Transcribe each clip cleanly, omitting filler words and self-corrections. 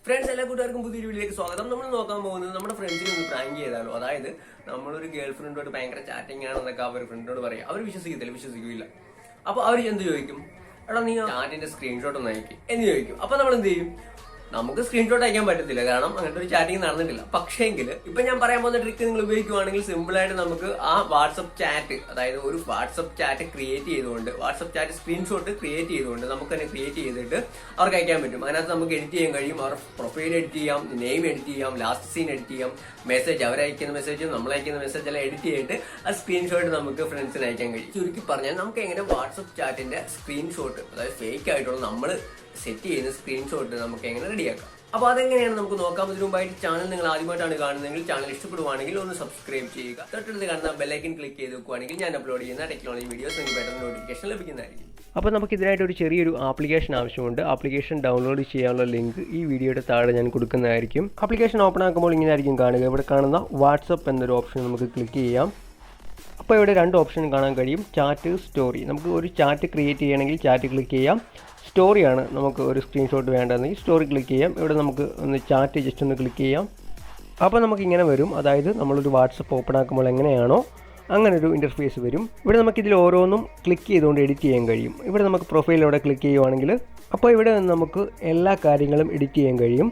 Friends എല്ലാ കൂട്ടുകാർക്കും പുതിയൊരു വീഡിയോയിലേക്ക് സ്വാഗതം. നമ്മൾ നോക്കാൻ പോകുന്നത് നമ്മുടെ ഫ്രണ്ട്സിനെ ഒന്ന് പ്രാങ്ക് ചെയ്താലോ. അതായത് നമ്മളൊരു ഗേൾ ഫ്രണ്ടോട് ഭയങ്കര ചാറ്റിംഗ് ആണെന്നൊക്കെ അവർ ഫ്രണ്ടിനോട് പറയാം. അവർ വിശ്വസിക്കില്ല. അപ്പൊ അവർ എന്ത് ചോദിക്കും, എടാ നീ ചാറ്റിന്റെ സ്ക്രീൻഷോട്ട് ഒന്ന് അയക്കും എന്ന് ചോദിക്കും. അപ്പൊ നമ്മൾ എന്ത് ചെയ്യും, നമുക്ക് സ്ക്രീൻഷോട്ട് അയക്കാൻ പറ്റത്തില്ല, കാരണം അങ്ങനത്തെ ഒരു ചാറ്റിംഗ് നടന്നിട്ടില്ല. പക്ഷേങ്കിൽ ഇപ്പൊ ഞാൻ പറയാൻ പോകുന്ന ട്രിക്ക് നിങ്ങൾ ഉപയോഗിക്കുവാണെങ്കിൽ സിമ്പിൾ ആയിട്ട് നമുക്ക് ആ വാട്സ്ആപ്പ് ചാറ്റ്, അതായത് ഒരു വാട്സ്ആപ്പ് ചാറ്റ് ക്രിയേറ്റ് ചെയ്തുകൊണ്ട്, വാട്സ്ആപ്പ് ചാറ്റ് സ്ക്രീൻഷോട്ട് ക്രിയേറ്റ് ചെയ്തുകൊണ്ട് നമുക്ക് തന്നെ ക്രിയേറ്റ് ചെയ്തിട്ട് അവർക്ക് അയക്കാൻ പറ്റും. അതിനകത്ത് നമുക്ക് എഡിറ്റ് ചെയ്യാൻ കഴിയും. അവർ പ്രൊഫൈൽ എഡിറ്റ് ചെയ്യാം, നെയിം എഡിറ്റ് ചെയ്യാം, ലാസ്റ്റ് സീൻ എഡിറ്റ് ചെയ്യാം, മെസ്സേജ് അവരയക്കുന്ന മെസ്സേജും നമ്മൾ അയക്കുന്ന മെസ്സേജ് എല്ലാം എഡിറ്റ് ചെയ്തിട്ട് ആ സ്ക്രീൻഷോട്ട് നമുക്ക് ഫ്രണ്ട്സിന് അയക്കാൻ കഴിയും. ചുരുക്കി പറഞ്ഞാൽ നമുക്ക് എങ്ങനെ വാട്സ്ആപ്പ് ചാറ്റിന്റെ സ്ക്രീൻഷോട്ട്, അതായത് ഫേക്ക് ആയിട്ടുള്ള നമ്മൾ സെറ്റ് ചെയ്യുന്ന സ്ക്രീൻഷോട്ട് നമുക്ക് എങ്ങനെ റെഡിയാക്കാം. അപ്പോൾ അതെങ്ങനെയാണ് നമുക്ക് നോക്കാം. ഇതിനു മുമ്പായിട്ട് ചാനൽ നിങ്ങൾ ആദ്യമായിട്ടാണ് കാണുന്നതെങ്കിൽ ചാനൽ ഇഷ്ടപ്പെടുവാണെങ്കിൽ ഒന്ന് സബ്സ്ക്രൈബ് ചെയ്യുക. തൊട്ടടുത്ത് കാണുന്ന ബെല്ലൈക്കൻ ക്ലിക്ക് ചെയ്ത് വെക്കുവാണെങ്കിൽ ഞാൻ അപ്ലോഡ് ചെയ്യുന്ന ടെക്നോളജി വീഡിയോസ് നിങ്ങൾക്ക് പെട്ടെന്ന് നോട്ടിഫിക്കേഷൻ ലഭിക്കുന്നതായിരിക്കും. അപ്പോൾ നമുക്ക് ഇതിനായിട്ട് ഒരു ചെറിയൊരു ആപ്ലിക്കേഷൻ ആവശ്യമുണ്ട്. ആപ്ലിക്കേഷൻ ഡൗൺലോഡ് ചെയ്യാനുള്ള ലിങ്ക് ഈ വീഡിയോയുടെ താഴെ ഞാൻ കൊടുക്കുന്നതായിരിക്കും. ആപ്ലിക്കേഷൻ ഓപ്പൺ ആക്കുമ്പോൾ ഇങ്ങനെ ആയിരിക്കും കാണുക. ഇവിടെ കാണുന്ന വാട്സപ്പ് എന്നൊരു ഓപ്ഷൻ നമുക്ക് ക്ലിക്ക് ചെയ്യാം. അപ്പോൾ ഇവിടെ രണ്ട് ഓപ്ഷൻ കാണാൻ കഴിയും, ചാറ്റ്, സ്റ്റോറി. നമുക്ക് ഒരു ചാറ്റ് ക്രിയേറ്റ് ചെയ്യണമെങ്കിൽ ചാറ്റ് ക്ലിക്ക് ചെയ്യാം. സ്റ്റോറിയാണ് നമുക്ക് ഒരു സ്ക്രീൻഷോട്ട് വേണ്ടതെങ്കിൽ സ്റ്റോറി ക്ലിക്ക് ചെയ്യാം. ഇവിടെ നമുക്ക് ഒന്ന് ചാറ്റ് ജസ്റ്റ് ഒന്ന് ക്ലിക്ക് ചെയ്യാം. അപ്പോൾ നമുക്ക് ഇങ്ങനെ വരും, അതായത് നമ്മളൊരു വാട്സപ്പ് ഓപ്പൺ ആക്കുമ്പോൾ എങ്ങനെയാണോ അങ്ങനൊരു ഇൻ്റർഫേസ് വരും. ഇവിടെ നമുക്കിതിൽ ഓരോന്നും ക്ലിക്ക് ചെയ്തുകൊണ്ട് എഡിറ്റ് ചെയ്യാൻ കഴിയും. ഇവിടെ നമുക്ക് പ്രൊഫൈലിലൂടെ ക്ലിക്ക് ചെയ്യുവാണെങ്കിൽ അപ്പോൾ ഇവിടെ നമുക്ക് എല്ലാ കാര്യങ്ങളും എഡിറ്റ് ചെയ്യാൻ കഴിയും.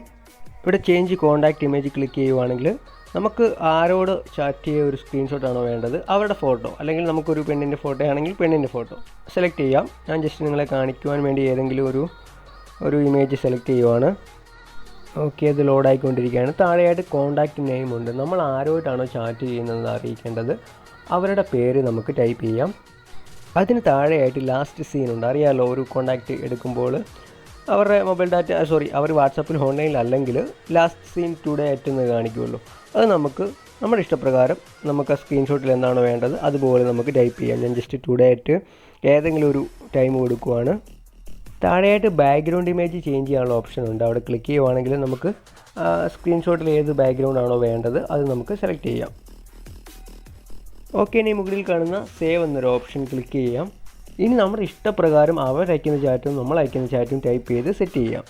ഇവിടെ ചേഞ്ച് കോൺടാക്റ്റ് ഇമേജ് ക്ലിക്ക് ചെയ്യുവാണെങ്കിൽ നമുക്ക് ആരോട് ചാറ്റ് ചെയ്യുക ഒരു സ്ക്രീൻഷോട്ടാണോ വേണ്ടത്, അവരുടെ ഫോട്ടോ, അല്ലെങ്കിൽ നമുക്കൊരു പെണ്ണിൻ്റെ ഫോട്ടോ ആണെങ്കിൽ പെണ്ണിൻ്റെ ഫോട്ടോ സെലക്ട് ചെയ്യാം. ഞാൻ ജസ്റ്റ് നിങ്ങളെ കാണിക്കുവാൻ വേണ്ടി ഏതെങ്കിലും ഒരു ഇമേജ് സെലക്ട് ചെയ്യുവാണ്. ഓക്കെ, അത് ലോഡായിക്കൊണ്ടിരിക്കുകയാണ്. താഴെയായിട്ട് കോൺടാക്റ്റ് നെയിം ഉണ്ട്. നമ്മൾ ആരോടാണോ ചാറ്റ് ചെയ്യുന്നത് അറിയിക്കേണ്ടത് അവരുടെ പേര് നമുക്ക് ടൈപ്പ് ചെയ്യാം. അതിന് താഴെയായിട്ട് ലാസ്റ്റ് സീൻ ഉണ്ട്. അറിയാമല്ലോ, ഒരു കോൺടാക്റ്റ് എടുക്കുമ്പോൾ അവരുടെ മൊബൈൽ ഡാറ്റ അവർ വാട്സാപ്പിൽ ഓൺലൈനിൽ അല്ലെങ്കിൽ ലാസ്റ്റ് സീൻ ടുഡേ എന്ന് കാണിക്കുമല്ലോ. അത് നമുക്ക് നമ്മുടെ ഇഷ്ടപ്രകാരം നമുക്ക് ആ സ്ക്രീൻഷോട്ടിൽ എന്താണോ വേണ്ടത് അതുപോലെ നമുക്ക് ടൈപ്പ് ചെയ്യാം. ഞാൻ ജസ്റ്റ് ടുഡേ ഏതെങ്കിലും ഒരു ടൈം കൊടുക്കുവാണ്. താഴെയായിട്ട് ബാക്ക്ഗ്രൗണ്ട് ഇമേജ് ചേഞ്ച് ചെയ്യാനുള്ള ഓപ്ഷൻ ഉണ്ട്. അവിടെ ക്ലിക്ക് ചെയ്യുവാണെങ്കിൽ നമുക്ക് സ്ക്രീൻഷോട്ടിൽ ഏത് ബാക്ക്ഗ്രൗണ്ട് ആണോ വേണ്ടത് അത് നമുക്ക് സെലക്ട് ചെയ്യാം. ഓക്കെ, ഇനി മുകളിൽ കാണുന്ന സേവ് എന്നൊരു ഓപ്ഷൻ ക്ലിക്ക് ചെയ്യാം. ഇനി നമ്മുടെ ഇഷ്ടപ്രകാരം അവർ അയക്കുന്ന ചാറ്റും നമ്മൾ അയക്കുന്ന ചാറ്റും ടൈപ്പ് ചെയ്ത് സെറ്റ് ചെയ്യാം.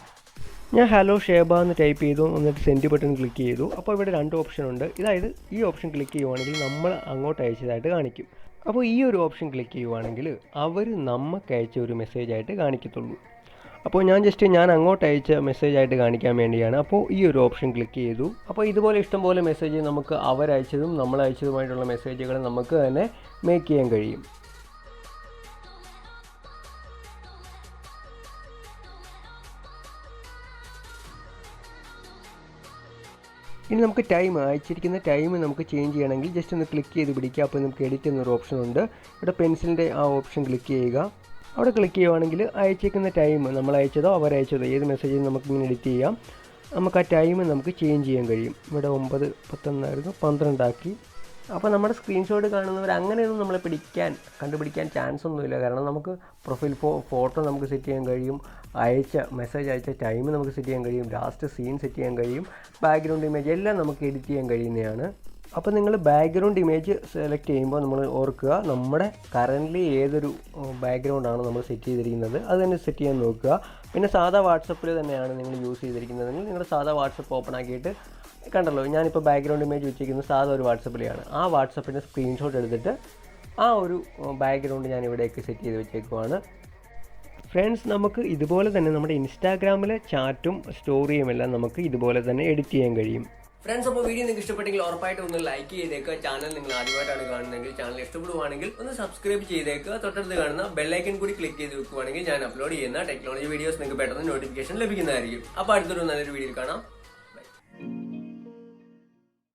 ഞാൻ ഹലോ ഷേബ എന്ന് ടൈപ്പ് ചെയ്തു, എന്നിട്ട് സെൻഡ് ബട്ടൺ ക്ലിക്ക് ചെയ്തു. അപ്പോൾ ഇവിടെ രണ്ട് ഓപ്ഷൻ ഉണ്ട്. അതായത് ഈ ഓപ്ഷൻ ക്ലിക്ക് ചെയ്യുവാണെങ്കിൽ നമ്മൾ അങ്ങോട്ട് അയച്ചതായിട്ട് കാണിക്കും. അപ്പോൾ ഈ ഒരു ഓപ്ഷൻ ക്ലിക്ക് ചെയ്യുവാണെങ്കിൽ അവർ നമുക്ക് അയച്ച ഒരു മെസ്സേജായിട്ട് കാണിക്കത്തുള്ളൂ. അപ്പോൾ ഞാൻ അങ്ങോട്ട് അയച്ച മെസ്സേജായിട്ട് കാണിക്കാൻ വേണ്ടിയാണ് അപ്പോൾ ഈ ഒരു ഓപ്ഷൻ ക്ലിക്ക് ചെയ്തു. അപ്പോൾ ഇതുപോലെ ഇഷ്ടംപോലെ മെസ്സേജ് നമുക്ക് അവരയച്ചതും നമ്മൾ അയച്ചതുമായിട്ടുള്ള മെസ്സേജുകൾ നമുക്ക് തന്നെ മേക്ക് ചെയ്യാൻ കഴിയും. ഇനി നമുക്ക് അയച്ചിരിക്കുന്ന ടൈം നമുക്ക് ചേഞ്ച് ചെയ്യണമെങ്കിൽ ജസ്റ്റ് ഒന്ന് ക്ലിക്ക് ചെയ്ത് പിടിക്കുക. അപ്പോൾ നമുക്ക് എഡിറ്റ് എന്നൊരു ഓപ്ഷൻ ഉണ്ട്. ഇവിടെ പെൻസിലിൻ്റെ ആ ഓപ്ഷൻ ക്ലിക്ക് ചെയ്യുക. അവിടെ ക്ലിക്ക് ചെയ്യുവാണെങ്കിൽ അയച്ചേക്കുന്ന ടൈം നമ്മൾ അയച്ചതോ അവരയച്ചതോ ഏത് മെസ്സേജും നമുക്കിങ്ങനെ എഡിറ്റ് ചെയ്യാം. നമുക്ക് ആ ടൈം നമുക്ക് ചേഞ്ച് ചെയ്യാൻ കഴിയും. ഇവിടെ 9:10 12 ആക്കി. അപ്പോൾ നമ്മുടെ സ്ക്രീൻഷോട്ട് കാണുന്നവർ അങ്ങനെയൊന്നും നമ്മളെ കണ്ടുപിടിക്കാൻ ചാൻസ് ഒന്നുമില്ല. കാരണം നമുക്ക് പ്രൊഫൈൽ ഫോട്ടോ നമുക്ക് സെറ്റ് ചെയ്യാൻ കഴിയും, മെസ്സേജ് അയച്ച ടൈം നമുക്ക് സെറ്റ് ചെയ്യാൻ കഴിയും, ലാസ്റ്റ് സീൻ സെറ്റ് ചെയ്യാൻ കഴിയും, ബാക്ക്ഗ്രൗണ്ട് ഇമേജ് എല്ലാം നമുക്ക് എഡിറ്റ് ചെയ്യാൻ കഴിയുന്നതാണ്. അപ്പോൾ നിങ്ങൾ ബാക്ക്ഗ്രൗണ്ട് ഇമേജ് സെലക്ട് ചെയ്യുമ്പോൾ നമ്മൾ ഓർക്കുക, നമ്മുടെ കറൻ്റ്ലി ഏതൊരു ബാക്ക്ഗ്രൗണ്ടാണ് നമ്മൾ സെറ്റ് ചെയ്തിരിക്കുന്നത് അത് തന്നെ സെറ്റ് ചെയ്യാൻ നോക്കുക. പിന്നെ സാധാ വാട്സപ്പിൽ തന്നെയാണ് നിങ്ങൾ യൂസ് ചെയ്തിരിക്കുന്നതെങ്കിൽ നിങ്ങളുടെ സാധാ വാട്സപ്പ് ഓപ്പൺ ആക്കിയിട്ട് കണ്ടല്ലോ, ഞാനിപ്പോൾ ബാക്ക്ഗ്രൗണ്ട് ഇമേജ് വെച്ചിരിക്കുന്നത് സാധാ ഒരു വാട്സപ്പിലെയാണ്. ആ വാട്സപ്പിൻ്റെ സ്ക്രീൻഷോട്ട് എടുത്തിട്ട് ആ ഒരു ബാക്ക്ഗ്രൗണ്ട് ഞാൻ ഇവിടേക്ക് സെറ്റ് ചെയ്ത് വെച്ചേക്കുവാണ്. ഫ്രണ്ട്സ്, നമുക്ക് ഇതുപോലെ തന്നെ നമ്മുടെ ഇൻസ്റ്റാഗ്രാമിലെ ചാറ്റും സ്റ്റോറിയും എല്ലാം നമുക്ക് ഇതുപോലെ തന്നെ എഡിറ്റ് ചെയ്യാൻ കഴിയും. ഫ്രണ്ട്സ്, അപ്പോൾ വീഡിയോ നിങ്ങൾക്ക് ഇഷ്ടപ്പെട്ടെങ്കിൽ ഉറപ്പായിട്ട് ഒന്ന് ലൈക്ക് ചെയ്തേക്കുക. ചാനൽ നിങ്ങൾ ആദ്യമായിട്ടാണ് കാണുന്നതെങ്കിൽ ചാനൽ ഇഷ്ടപ്പെടുവാണെങ്കിൽ ഒന്ന് സബ്സ്ക്രൈബ് ചെയ്തേക്കുക. തൊട്ടടുത്ത് കാണുന്ന ബെല്ലൈക്കൻ കൂടി ക്ലിക്ക് ചെയ്ത് വെക്കുവാണെങ്കിൽ ഞാൻ അപ്ലോഡ് ചെയ്യുന്ന ടെക്നോളജി വീഡിയോസ് നിങ്ങൾക്ക് പെട്ടെന്ന് നോട്ടിഫിക്കേഷൻ ലഭിക്കുന്നതായിരിക്കും. അപ്പോൾ അടുത്തൊരു നല്ലൊരു വീഡിയോയിൽ കാണാം.